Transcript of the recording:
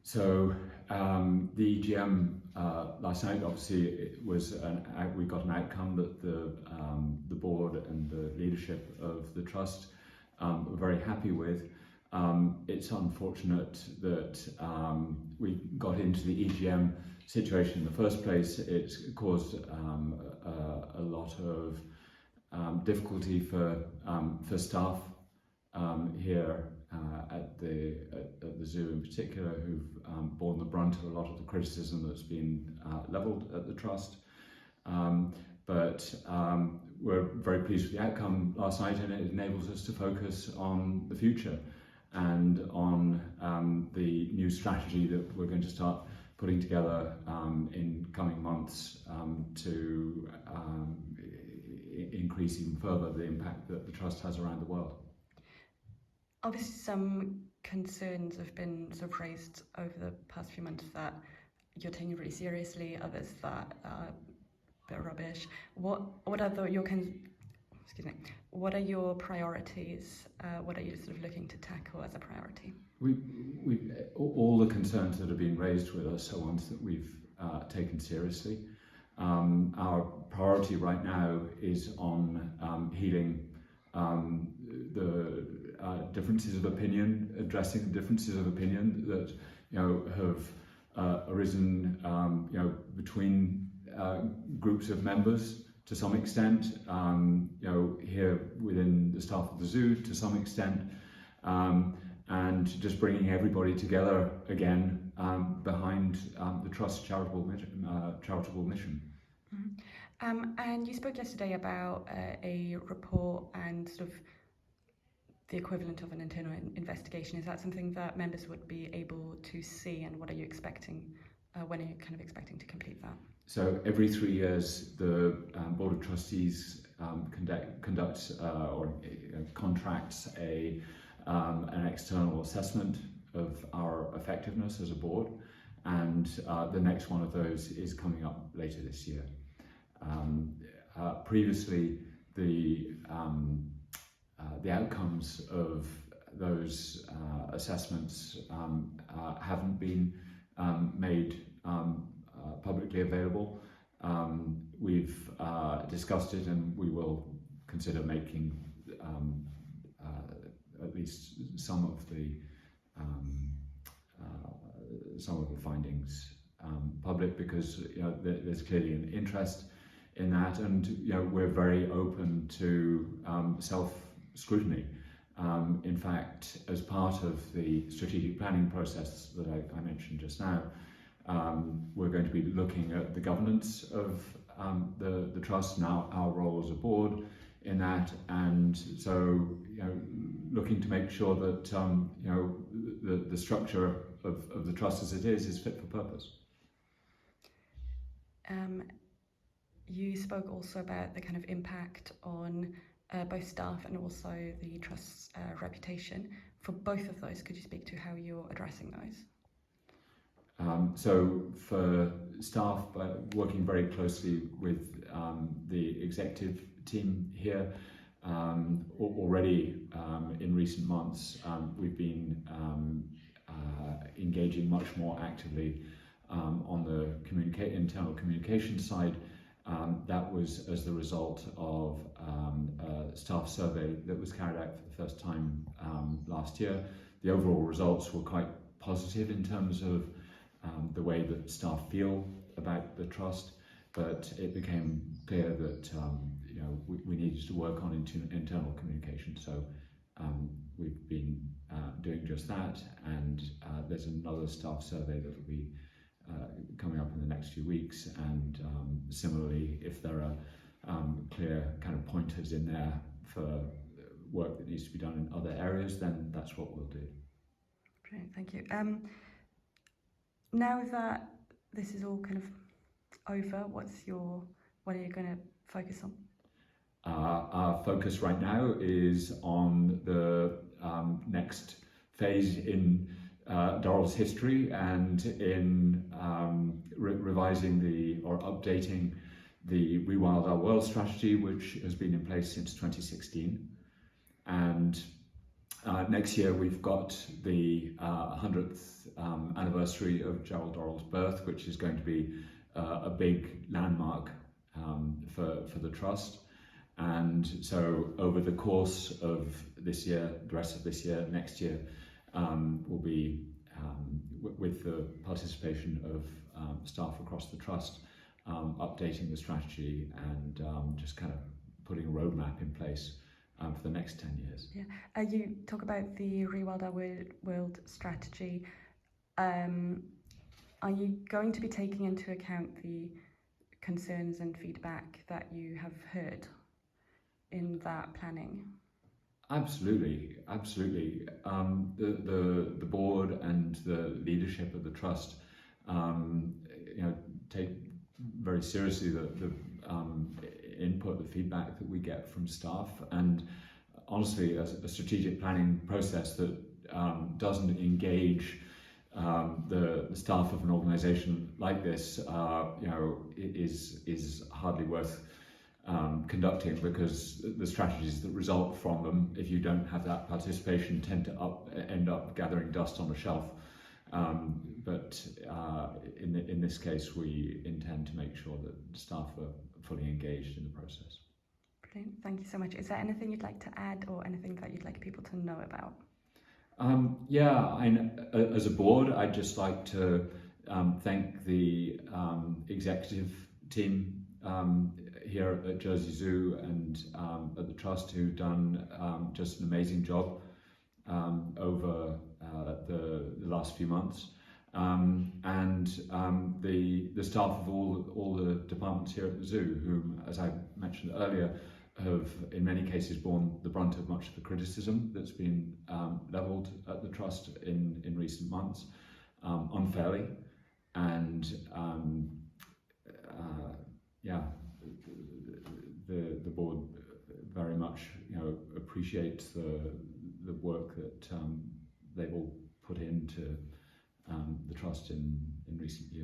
So the EGM last night, obviously, it was we got an outcome that the board and the leadership of the trust were very happy with. It's unfortunate that we got into the EGM situation in the first place. It's caused a lot of difficulty for staff here at the zoo in particular, who've borne the brunt of a lot of the criticism that's been levelled at the trust. But we're very pleased with the outcome last night, and it enables us to focus on the future and on the new strategy that we're going to start putting together in coming months to increase even further the impact that the trust has around the world. Obviously, some concerns have been sort of raised over the past few months that you're taking really seriously, others that are a bit rubbish. What are your priorities? What are you sort of looking to tackle as a priority? All the concerns that have been raised with us are ones that we've taken seriously. Our priority right now is on healing the differences of opinion, addressing the differences of opinion that have arisen between groups of members to some extent, here within the staff of the zoo to some extent, and just bringing everybody together again behind the Trust's charitable mission. Mm-hmm. And you spoke yesterday about a report and sort of the equivalent of an internal investigation. Is that something that members would be able to see, and what are you expecting? When are you kind of expecting to complete that? So every 3 years, the Board of Trustees conducts or contracts an external assessment of our effectiveness as a board, and the next one of those is coming up later this year. Previously, the outcomes of those assessments haven't been made publicly available. We've discussed it, and we will consider making at least some of the findings public, because there's clearly an interest in that, and we're very open to self-scrutiny. In fact, as part of the strategic planning process that I mentioned just now, we're going to be looking at the governance of the trust and our role as a board in that, and so looking to make sure that the structure of the trust as it is fit for purpose. You spoke also about the kind of impact on both staff and also the trust's reputation. For both of those, could you speak to how you're addressing those? So for staff, working very closely with the executive team here, already in recent months we've been engaging much more actively on the internal communication side. That was as the result of a staff survey that was carried out for the first time last year. The overall results were quite positive in terms of the way that staff feel about the trust, but it became clear that we needed to work on internal communication. So we've been doing just that, and there's another staff survey that will be coming up in the next few weeks, and similarly, if there are clear kind of pointers in there for work that needs to be done in other areas, then that's what we'll do. Brilliant, thank you. Now that this is all kind of over, what are you going to focus on? Our focus right now is on the next phase in Durrell's history, and in revising or updating the Rewild Our World strategy, which has been in place since 2016, and Next year we've got the 100th anniversary of Gerald Durrell's birth, which is going to be a big landmark for the Trust. And so over the course of this year, the rest of this year, next year, will be with the participation of staff across the Trust, updating the strategy and just kind of putting a roadmap in place for the next 10 years. Yeah. You talk about the Rewild Our World strategy. Are you going to be taking into account the concerns and feedback that you have heard in that planning? Absolutely. The board and the leadership of the Trust, take very seriously the input, the feedback that we get from staff, and honestly, a strategic planning process that doesn't engage the staff of an organisation like this, is hardly worth conducting, because the strategies that result from them, if you don't have that participation, tend to end up gathering dust on a shelf. But in this case, we intend to make sure that staff are fully engaged in the process. Brilliant, thank you so much. Is there anything you'd like to add, or anything that you'd like people to know about? As a board, I'd just like to thank the executive team here at Jersey Zoo and at the Trust, who've done just an amazing job over the last few months, and the staff of all the departments here at the zoo, whom, as I mentioned earlier, have in many cases borne the brunt of much of the criticism that's been levelled at the Trust in recent months, unfairly, and the board very much appreciates the work that they've all put into the Trust in recent years.